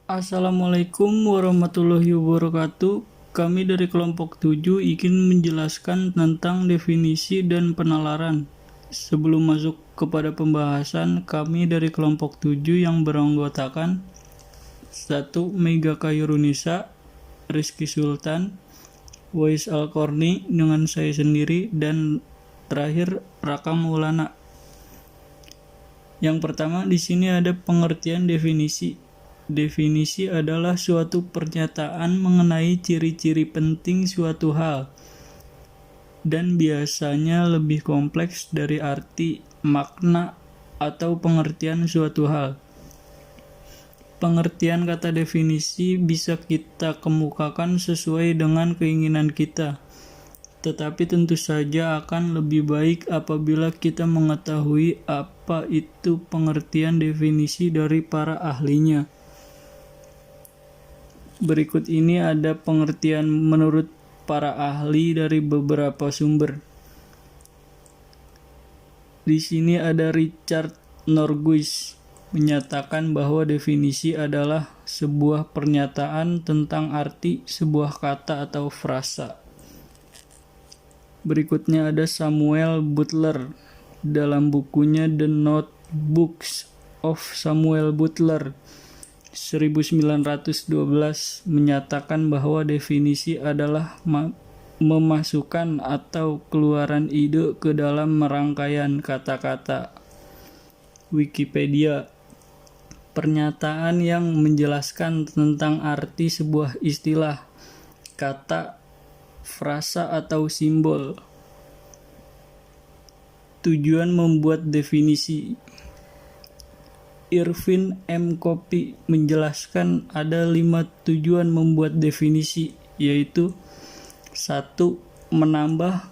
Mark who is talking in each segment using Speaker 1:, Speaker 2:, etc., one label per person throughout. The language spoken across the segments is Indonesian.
Speaker 1: Assalamualaikum warahmatullahi wabarakatuh. Kami dari kelompok 7 ingin menjelaskan tentang definisi dan penalaran. Sebelum masuk kepada pembahasan, kami dari kelompok 7 yang beranggotakan 1. Mega Khairunisa, Rizky Sultan, Wais Al-Korni dengan saya sendiri, dan terakhir Raka Maulana. Yang pertama, di sini ada pengertian definisi. Definisi adalah suatu pernyataan mengenai ciri-ciri penting suatu hal dan biasanya lebih kompleks dari arti, makna, atau pengertian suatu hal. Pengertian kata definisi bisa kita kemukakan sesuai dengan keinginan kita, tetapi tentu saja akan lebih baik apabila kita mengetahui apa itu pengertian definisi dari para ahlinya. Berikut ini ada pengertian menurut para ahli dari beberapa sumber. Di sini ada Richard Norguis menyatakan bahwa definisi adalah sebuah pernyataan tentang arti sebuah kata atau frasa. Berikutnya ada Samuel Butler dalam bukunya The Notebooks of Samuel Butler 1912 menyatakan bahwa definisi adalah memasukkan atau keluaran ide ke dalam rangkaian kata-kata. Wikipedia, pernyataan yang menjelaskan tentang arti sebuah istilah, kata, frasa atau simbol. Tujuan membuat definisi. Irvin M. Copy menjelaskan ada 5 tujuan membuat definisi, yaitu 1. Menambah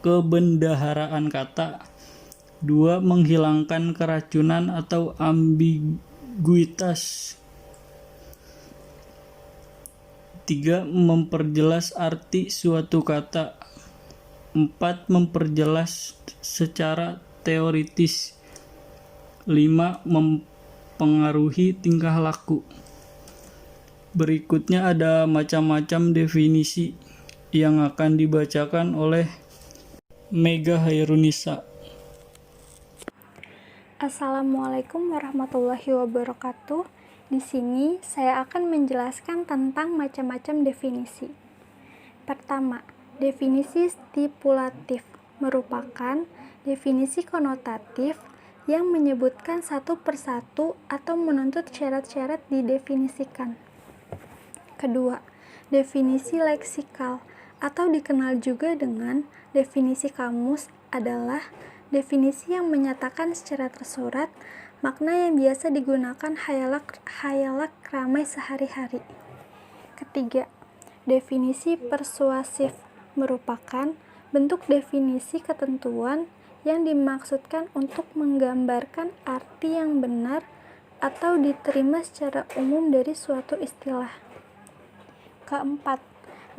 Speaker 1: kebendaharaan kata. 2. Menghilangkan keracunan atau ambiguitas. 3. Memperjelas arti suatu kata. 4. Memperjelas secara teoritis. 5. Mempengaruhi tingkah laku. Berikutnya ada macam-macam definisi yang akan dibacakan oleh Mega Khairunisa.
Speaker 2: Assalamualaikum warahmatullahi wabarakatuh. Di sini saya akan menjelaskan tentang macam-macam definisi. Pertama, definisi stipulatif merupakan definisi konotatif yang menyebutkan satu persatu atau menuntut syarat-syarat didefinisikan. Kedua, definisi leksikal atau dikenal juga dengan definisi kamus adalah definisi yang menyatakan secara tersurat makna yang biasa digunakan khayalak ramai sehari-hari. Ketiga, definisi persuasif merupakan bentuk definisi ketentuan yang dimaksudkan untuk menggambarkan arti yang benar atau diterima secara umum dari suatu istilah. Keempat,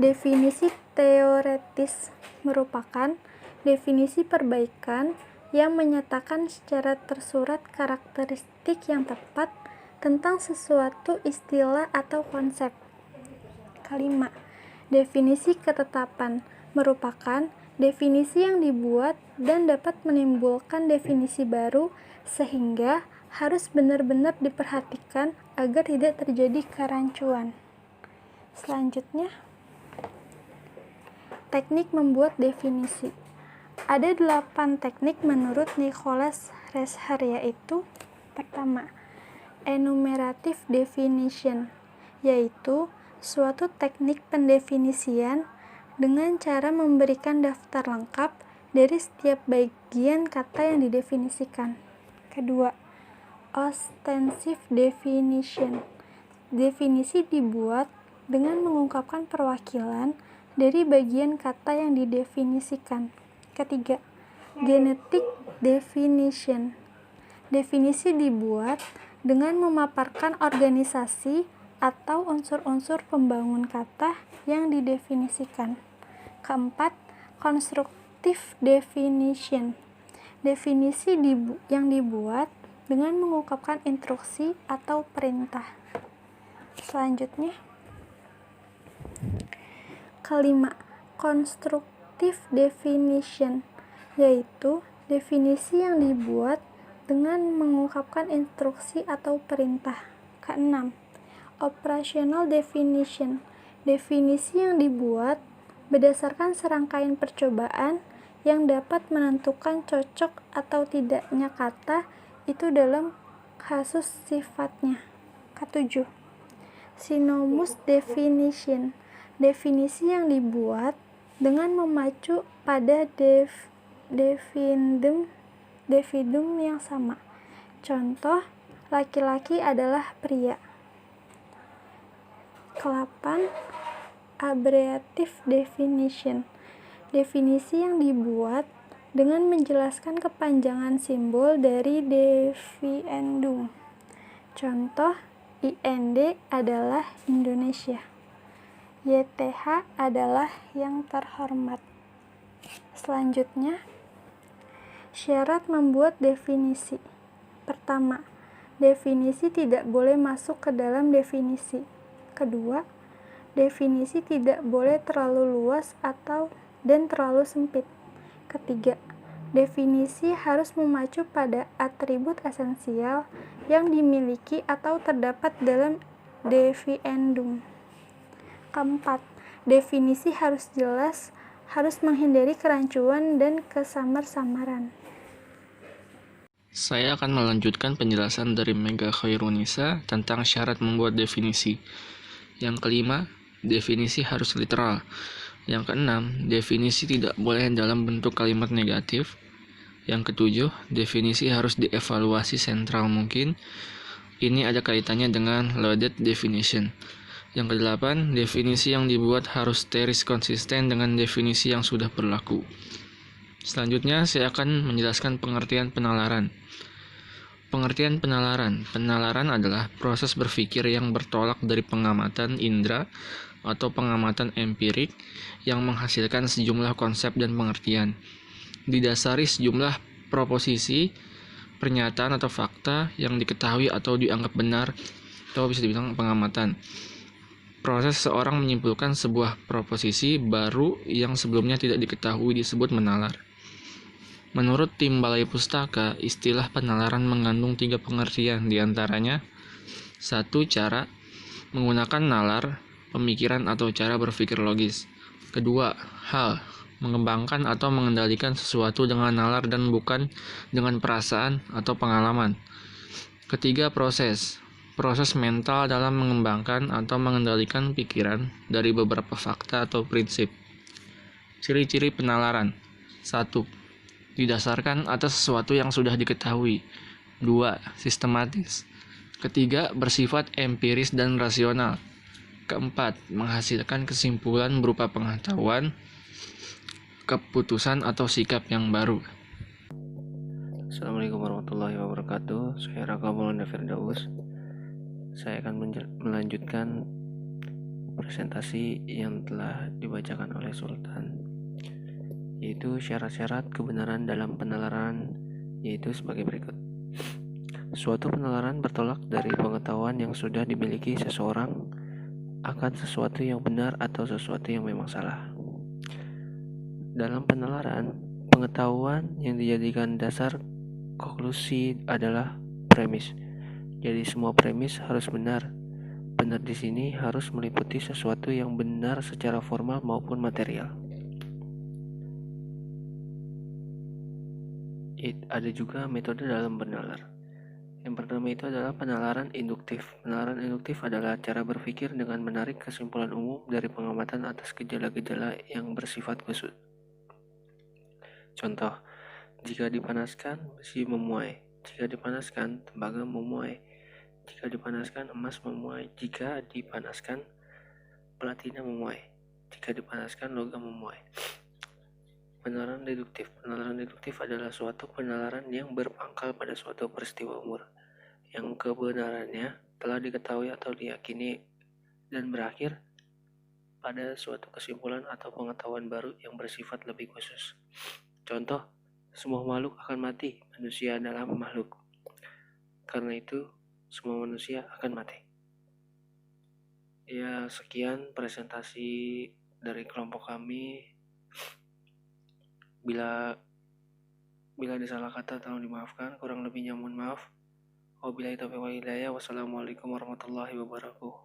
Speaker 2: definisi teoretis merupakan definisi perbaikan yang menyatakan secara tersurat karakteristik yang tepat tentang sesuatu istilah atau konsep. Kelima, definisi ketetapan merupakan definisi yang dibuat dan dapat menimbulkan definisi baru sehingga harus benar-benar diperhatikan agar tidak terjadi kerancuan. Selanjutnya, teknik membuat definisi. Ada 8 teknik menurut Nicholas Rescher, yaitu pertama, enumerative definition, yaitu suatu teknik pendefinisian dengan cara memberikan daftar lengkap dari setiap bagian kata yang didefinisikan. Kedua, ostensive definition. Definisi dibuat dengan mengungkapkan perwakilan dari bagian kata yang didefinisikan. Ketiga, genetic definition. Definisi dibuat dengan memaparkan organisasi atau unsur-unsur pembangun kata yang didefinisikan. Keempat, constructive definition. Definisi yang dibuat dengan mengungkapkan instruksi atau perintah. Selanjutnya, kelima, constructive definition, yaitu definisi yang dibuat dengan mengungkapkan instruksi atau perintah. Keenam, operational definition, definisi yang dibuat berdasarkan serangkaian percobaan yang dapat menentukan cocok atau tidaknya kata itu dalam kasus sifatnya. Ketujuh, synonymous definition, definisi yang dibuat dengan memacu pada definitum yang sama. Contoh, laki-laki adalah pria. Ke-8, abbreviative definition, definisi yang dibuat dengan menjelaskan kepanjangan simbol dari definitum. Contoh, IND adalah Indonesia. YTH adalah yang terhormat. Selanjutnya, syarat membuat definisi. Pertama, definisi tidak boleh masuk ke dalam definisi. Kedua, definisi tidak boleh terlalu luas dan terlalu sempit. Ketiga, definisi harus mengacu pada atribut esensial yang dimiliki atau terdapat dalam definitum. Keempat, definisi harus jelas, harus menghindari kerancuan dan kesamar-samaran.
Speaker 3: Saya akan melanjutkan penjelasan dari Mega Khairunisa tentang syarat membuat definisi. Yang kelima, definisi harus literal. Yang keenam, definisi tidak boleh dalam bentuk kalimat negatif. Yang ketujuh, definisi harus dievaluasi sentral mungkin. Ini ada kaitannya dengan loaded definition. Yang kedelapan, definisi yang dibuat harus teris konsisten dengan definisi yang sudah berlaku. Selanjutnya, saya akan menjelaskan pengertian penalaran. Pengertian penalaran. Penalaran adalah proses berpikir yang bertolak dari pengamatan indera atau pengamatan empirik yang menghasilkan sejumlah konsep dan pengertian. Didasari sejumlah proposisi, pernyataan atau fakta yang diketahui atau dianggap benar, atau bisa dibilang pengamatan. Proses seorang menyimpulkan sebuah proposisi baru yang sebelumnya tidak diketahui disebut menalar. Menurut tim Balai Pustaka, istilah penalaran mengandung 3 pengertian, diantaranya 1. Cara menggunakan nalar, pemikiran atau cara berpikir logis. 2. Hal, mengembangkan atau mengendalikan sesuatu dengan nalar dan bukan dengan perasaan atau pengalaman. 3. Proses mental dalam mengembangkan atau mengendalikan pikiran dari beberapa fakta atau prinsip. Ciri-ciri penalaran. 1. Didasarkan atas sesuatu yang sudah diketahui. 2. Sistematis. 3. Bersifat empiris dan rasional. 4. Menghasilkan kesimpulan berupa pengetahuan, keputusan atau sikap yang baru.
Speaker 4: Assalamualaikum warahmatullahi wabarakatuh. Saya Raka Maulana Firdaus. Saya akan melanjutkan presentasi yang telah dibacakan oleh Sultan, yaitu syarat-syarat kebenaran dalam penalaran, yaitu sebagai berikut. Suatu penalaran bertolak dari pengetahuan yang sudah dimiliki seseorang akan sesuatu yang benar atau sesuatu yang memang salah. Dalam penalaran, pengetahuan yang dijadikan dasar konklusi adalah premis. Jadi semua premis harus benar. Benar di sini harus meliputi sesuatu yang benar secara formal maupun material. Ada juga metode dalam bernalar. Yang pertama itu adalah penalaran induktif. Penalaran induktif adalah cara berpikir dengan menarik kesimpulan umum dari pengamatan atas gejala-gejala yang bersifat khusus. Contoh, jika dipanaskan, besi memuai. Jika dipanaskan, tembaga memuai. Jika dipanaskan, emas memuai. Jika dipanaskan, platina memuai. Jika dipanaskan, logam memuai. Penalaran deduktif. Penalaran deduktif adalah suatu penalaran yang berpangkal pada suatu peristiwa umur yang kebenarannya telah diketahui atau diyakini dan berakhir pada suatu kesimpulan atau pengetahuan baru yang bersifat lebih khusus. Contoh, semua makhluk akan mati, manusia adalah makhluk. Karena itu, semua manusia akan mati. Ya, sekian presentasi dari kelompok kami. Bila ada salah kata tolong dimaafkan, kurang lebihnya mohon maaf. Wabillahi taufiq wal hidayah. Wassalamualaikum warahmatullahi wabarakatuh.